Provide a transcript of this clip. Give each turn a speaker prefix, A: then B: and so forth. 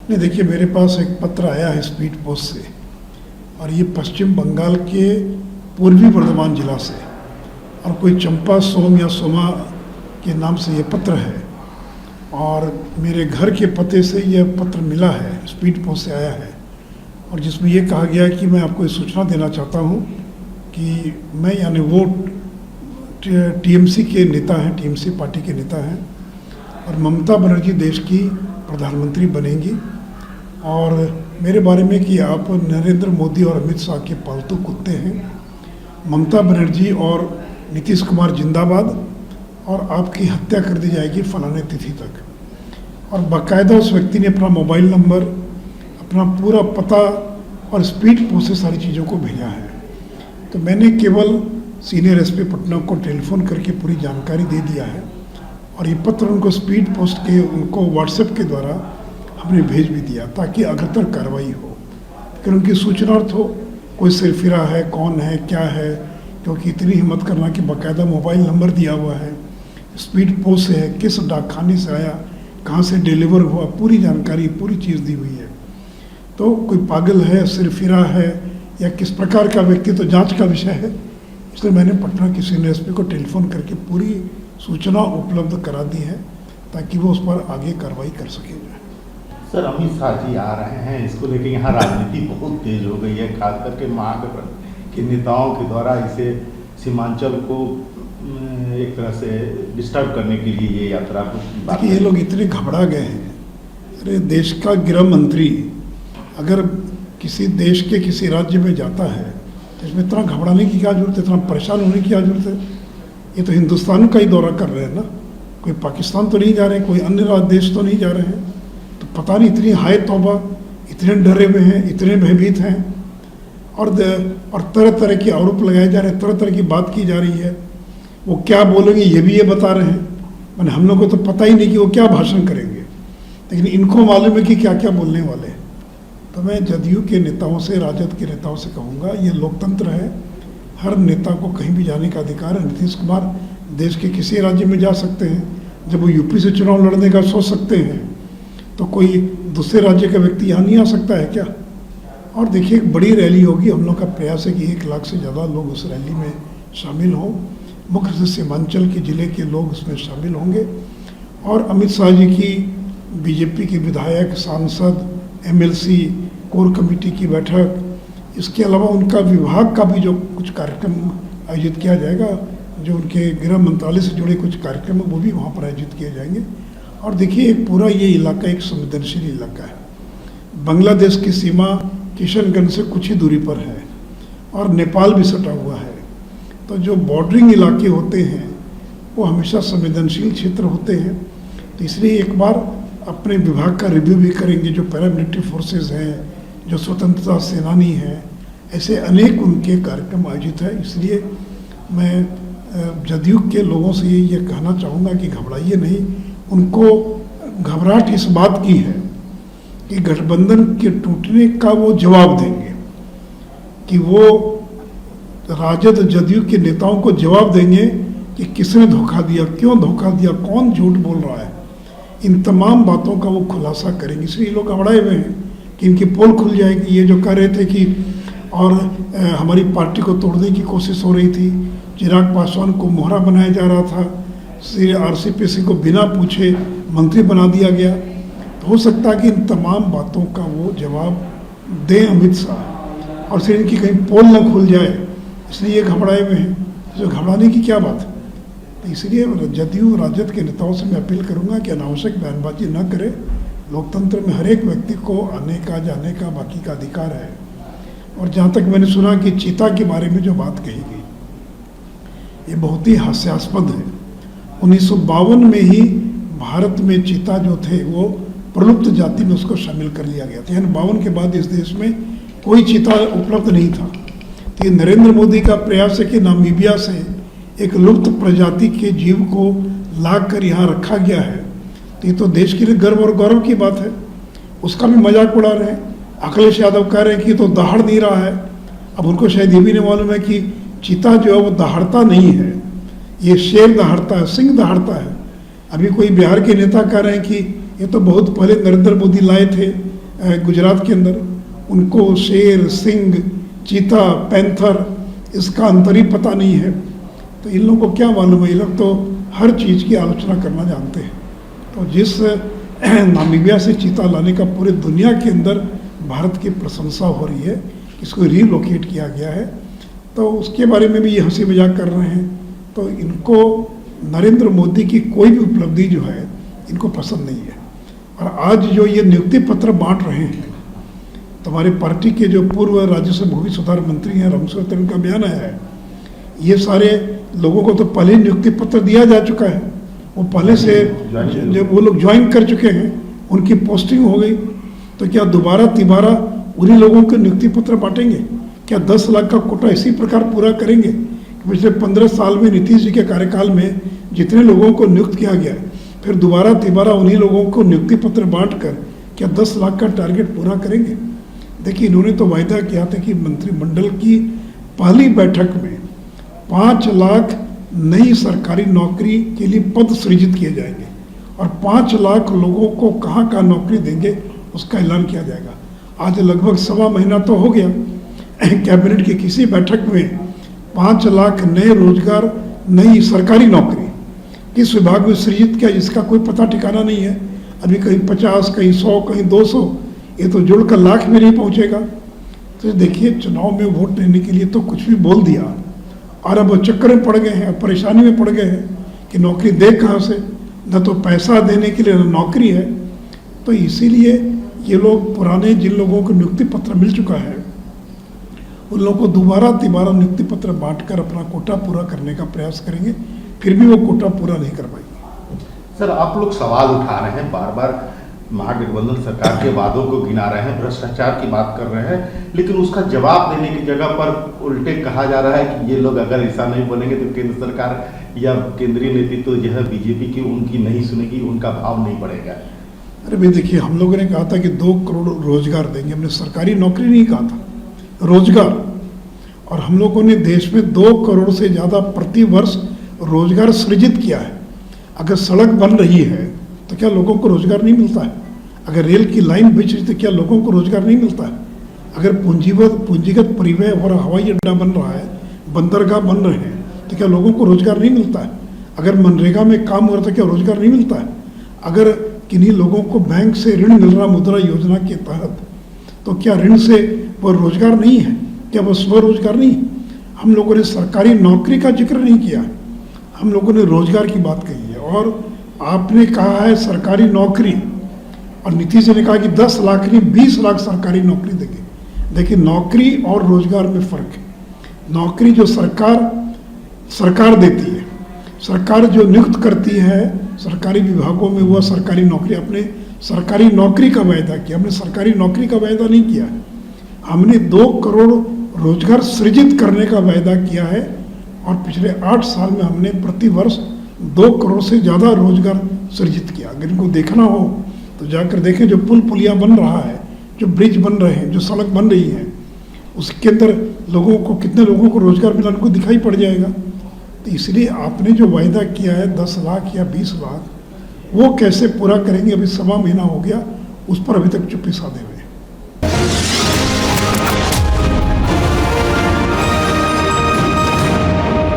A: नहीं, देखिए, मेरे पास एक पत्र आया है स्पीड पोस्ट से, और ये पश्चिम बंगाल के पूर्वी बर्धमान जिला से, और कोई चंपा सोम या सोमा के नाम से ये पत्र है, और मेरे घर के पते से यह पत्र मिला है, स्पीड पोस्ट से आया है, और जिसमें ये कहा गया है कि मैं आपको ये सूचना देना चाहता हूँ कि मैं, यानी वो टीएमसी के नेता हैं, टीएमसी पार्टी के नेता हैं, और ममता बनर्जी देश की प्रधानमंत्री बनेंगी, और मेरे बारे में कि आप नरेंद्र मोदी और अमित शाह के पालतू कुत्ते हैं, ममता बनर्जी और नीतीश कुमार जिंदाबाद, और आपकी हत्या कर दी जाएगी फलाने तिथि तक। और बाकायदा उस व्यक्ति ने अपना मोबाइल नंबर, अपना पूरा पता और स्पीड पोस्ट से सारी चीज़ों को भेजा है। तो मैंने केवल सीनियर एसपी पटना को टेलीफोन करके पूरी जानकारी दे दिया है, और ये पत्र उनको स्पीड पोस्ट के, उनको व्हाट्सएप के द्वारा हमने भेज भी दिया, ताकि अग्रतर कार्रवाई हो, फिर उनकी सूचनार्थ हो, कोई सिरफिरा है, कौन है, क्या है, क्योंकि इतनी हिम्मत करना कि बाकायदा मोबाइल नंबर दिया हुआ है, स्पीड पोस्ट से है, किस डाकखाने से आया, कहाँ से डिलीवर हुआ, पूरी जानकारी, पूरी चीज़ दी हुई है। तो कोई पागल है, सिरफिरा है, या किस प्रकार का व्यक्ति, तो जांच का विषय है। इसलिए मैंने पटना की सीनियर एसपी को टेलीफोन करके पूरी सूचना उपलब्ध करा दी है, ताकि वो उस पर आगे कार्रवाई कर सके।
B: सर, अमित शाह जी आ रहे हैं, इसको लेकर यहाँ राजनीति बहुत तेज हो गई है, खास करके महागठबंधन के नेताओं के द्वारा इसे सीमांचल को एक तरह से डिस्टर्ब करने के लिए ये यात्रा।
A: देखिए, ये लोग इतने घबरा गए हैं। अरे, देश का गृह मंत्री अगर किसी देश के किसी राज्य में जाता है तो इसमें इतना घबराने की क्या जरूरत है, इतना परेशान होने की क्या जरूरत है। ये तो हिंदुस्तान का ही दौरा कर रहे हैं ना, कोई पाकिस्तान तो नहीं जा रहे हैं, कोई अन्य देश तो नहीं जा रहे हैं। तो पता नहीं, इतनी हाय तौबा, इतने डरे हुए हैं, इतने भयभीत हैं, और तरह तरह के आरोप लगाए जा रहे हैं, तरह तरह की बात की जा रही है। वो क्या बोलेंगे ये भी ये बता रहे हैं, मैंने हम लोग को तो पता ही नहीं कि वो क्या भाषण करेंगे, लेकिन इनको मालूम है कि क्या क्या बोलने वाले हैं। तो मैं जदयू के नेताओं से, राजद के नेताओं से कहूँगा, ये लोकतंत्र है, हर नेता को कहीं भी जाने का अधिकार है। नीतीश कुमार देश के किसी राज्य में जा सकते हैं, जब वो यूपी से चुनाव लड़ने का सोच सकते हैं, तो कोई दूसरे राज्य का व्यक्ति यहाँ नहीं आ सकता है क्या। और देखिए, एक बड़ी रैली होगी, हम लोग का प्रयास है कि 1 लाख से ज़्यादा लोग उस रैली में शामिल हों, मुख्य से सीमांचल के ज़िले के लोग उसमें शामिल होंगे, और अमित शाह जी की बीजेपी के विधायक, सांसद, एमएलसी, कोर कमेटी की बैठक, इसके अलावा उनका विभाग का भी जो कुछ कार्यक्रम आयोजित किया जाएगा, जो उनके गृह मंत्रालय से जुड़े कुछ कार्यक्रम वो भी वहाँ पर आयोजित किए जाएंगे। और देखिए, एक पूरा ये इलाका एक संवेदनशील इलाका है। बांग्लादेश की सीमा किशनगंज से कुछ ही दूरी पर है, और नेपाल भी सटा हुआ है। तो जो बॉर्डरिंग इलाके होते हैं वो हमेशा संवेदनशील क्षेत्र होते हैं। तो इसलिए एक बार अपने विभाग का रिव्यू भी करेंगे। जो पैरामिलिट्री फोर्सेस हैं, जो स्वतंत्रता सेनानी हैं, ऐसे अनेक उनके कार्यक्रम आयोजित है। इसलिए मैं जदयू के लोगों से ये कहना चाहूँगा कि घबराइए नहीं। उनको घबराहट इस बात की है कि गठबंधन के टूटने का वो जवाब देंगे, कि वो राजद जदयू के नेताओं को जवाब देंगे कि किसने धोखा दिया, क्यों धोखा दिया, कौन झूठ बोल रहा है। इन तमाम बातों का वो खुलासा करेंगे। इसलिए लोग घबराए हुए हैं कि इनकी पोल खुल जाएगी। ये जो कह रहे थे कि और हमारी पार्टी को तोड़ने की कोशिश हो रही थी, चिराग पासवान को मोहरा बनाया जा रहा था, आरसीपीसी को बिना पूछे मंत्री बना दिया गया। तो हो सकता है कि इन तमाम बातों का वो जवाब दें अमित शाह, और फिर इनकी कहीं पोल न खुल जाए, इसलिए ये घबराए हुए हैं। जो घबराने की क्या बात है। तो इसलिए जदयू राजद के नेताओं से मैं अपील करूंगा कि अनावश्यक बयानबाजी न करें। लोकतंत्र में हर एक व्यक्ति को आने का, जाने का, बाकी का अधिकार है। और जहाँ तक मैंने सुना कि चीता के बारे में जो बात कही गई, ये बहुत ही हास्यास्पद है। 1952 में ही भारत में चीता जो थे वो प्रलुप्त जाति में उसको शामिल कर लिया गया था। यानी 52 के बाद इस देश में कोई चीता उपलब्ध नहीं था। तो ये नरेंद्र मोदी का प्रयास है कि नामीबिया से एक लुप्त प्रजाति के जीव को लाकर यहाँ रखा गया है। तो ये तो देश के लिए गर्व और गौरव की बात है। उसका भी मजाक उड़ा रहे हैं। अखिलेश यादव कह रहे हैं कि तो दहाड़ नहीं रहा है। अब उनको शायद ये भी नहीं मालूम है कि चीता जो है वो दहाड़ता नहीं है, ये शेर दहाड़ता है, सिंह दहाड़ता है। अभी कोई बिहार के नेता कह रहे हैं कि ये तो बहुत पहले नरेंद्र मोदी लाए थे गुजरात के अंदर, उनको शेर, सिंह, चीता, पैंथर इसका अंतर ही पता नहीं है। तो इन लोगों को क्या मालूम है, ये लोग तो हर चीज़ की आलोचना करना जानते हैं। तो जिस नामीबिया से चीता लाने का पूरे दुनिया के अंदर भारत की प्रशंसा हो रही है, इसको रीलोकेट किया गया है, तो उसके बारे में भी ये हंसी मजाक कर रहे हैं। तो इनको नरेंद्र मोदी की कोई भी उपलब्धि जो है इनको पसंद नहीं है। और आज जो ये नियुक्ति पत्र बांट रहे हैं, तो हमारी पार्टी के जो पूर्व राज्य भूमि सुधार मंत्री हैं रामस्वरूप तन्वर का बयान आया है, ये सारे लोगों को तो पहले नियुक्ति पत्र दिया जा चुका है, वो पहले से जब वो लोग ज्वाइन कर चुके हैं, उनकी पोस्टिंग हो गई, तो क्या दोबारा तिबारा उन्हीं लोगों को नियुक्ति पत्र बांटेंगे? क्या 10 लाख का कोटा इसी प्रकार पूरा करेंगे? पिछले 15 साल में नीतीश जी के कार्यकाल में जितने लोगों को नियुक्त किया गया, फिर दोबारा तिबारा उन्हीं लोगों को नियुक्ति पत्र बांट कर क्या 10 लाख का टारगेट पूरा करेंगे? देखिए, इन्होंने तो वायदा किया था कि मंत्रिमंडल की पहली बैठक में 5 लाख नई सरकारी नौकरी के लिए पद सृजित किए जाएंगे और 5 लाख लोगों को कहाँ कहाँ नौकरी देंगे उसका ऐलान किया जाएगा। आज लगभग 1.25 महीना तो हो गया, कैबिनेट की किसी बैठक में 5 लाख नए रोजगार, नई सरकारी नौकरी किस विभाग में सृजित किया इसका कोई पता ठिकाना नहीं है। अभी कहीं 50, कहीं 100, कहीं 200, ये तो जुड़कर लाख में नहीं पहुंचेगा। तो देखिए, चुनाव में वोट लेने के लिए तो कुछ भी बोल दिया और अब चक्कर में पड़ गए हैं, परेशानी में पड़ गए हैं कि नौकरी दे कहाँ से, न तो पैसा देने के लिए न नौकरी है। तो इसीलिए ये लोग पुराने जिन लोगों को नियुक्ति पत्र मिल चुका है उन लोगों को दोबारा तिबारा नियुक्ति पत्र बांटकर अपना कोटा पूरा करने का प्रयास करेंगे, फिर भी वो कोटा पूरा नहीं कर पाएंगे।
B: सर, आप लोग सवाल उठा रहे हैं, बार बार महागठबंधन सरकार के वादों को गिना रहे हैं, भ्रष्टाचार की बात कर रहे हैं, लेकिन उसका जवाब देने की जगह पर उल्टे कहा जा रहा है कि ये लोग अगर ऐसा नहीं बोलेंगे तो केंद्र सरकार या केंद्रीय नेतृत्व जो है बीजेपी की उनकी नहीं सुनेगी, उनका भाव नहीं बढ़ेगा।
A: अरे भाई देखिए, हम लोगों ने कहा था कि 2 करोड़ रोजगार देंगे, हमने सरकारी नौकरी नहीं कहा था, रोजगार। और हम लोगों ने देश में 2 करोड़ से ज़्यादा प्रति वर्ष रोजगार सृजित किया है। अगर सड़क बन रही है तो क्या लोगों को रोजगार नहीं मिलता है? अगर रेल की लाइन बिछ रही तो क्या लोगों को रोजगार नहीं मिलता है? अगर पूंजीगत परिवहन और हवाई अड्डा बन रहा है, बंदरगाह बन रहे हैं, तो क्या लोगों को रोजगार नहीं मिलता है? अगर मनरेगा में काम हो रहा तो क्या रोजगार नहीं मिलता है? अगर किन्हीं लोगों को बैंक से ऋण मिल रहा मुद्रा योजना के तहत, तो क्या ऋण से वो रोजगार नहीं है? क्या वो स्वरोजगार नहीं है? हम लोगों ने सरकारी नौकरी का जिक्र नहीं किया, हम लोगों ने रोजगार की बात कही है। और आपने कहा है सरकारी नौकरी, और नीतीश जी ने कहा कि 10 लाख नहीं 20 लाख सरकारी नौकरी देंगे। देखिए, नौकरी और रोजगार में फ़र्क है। नौकरी जो सरकार देती है, सरकार जो नियुक्त करती है सरकारी विभागों में, वह सरकारी नौकरी, अपने सरकारी नौकरी का वायदा किया, हमने सरकारी नौकरी का वायदा नहीं किया है। हमने 2 करोड़ रोजगार सृजित करने का वायदा किया है और पिछले 8 साल में हमने प्रति वर्ष 2 करोड़ से ज़्यादा रोजगार सृजित किया। अगर इनको देखना हो तो जाकर देखें, जो पुल पुलिया बन रहा है, जो ब्रिज बन रहे हैं, जो सड़क बन रही है, उसके अंदर लोगों को, कितने लोगों को रोजगार मिला उनको दिखाई पड़ जाएगा। तो इसलिए आपने जो वायदा किया है 10 लाख या 20 लाख, वो कैसे पूरा करेंगे? अभी 1.25 महीना हो गया, उस पर अभी तक चुप्पी साधे हुए।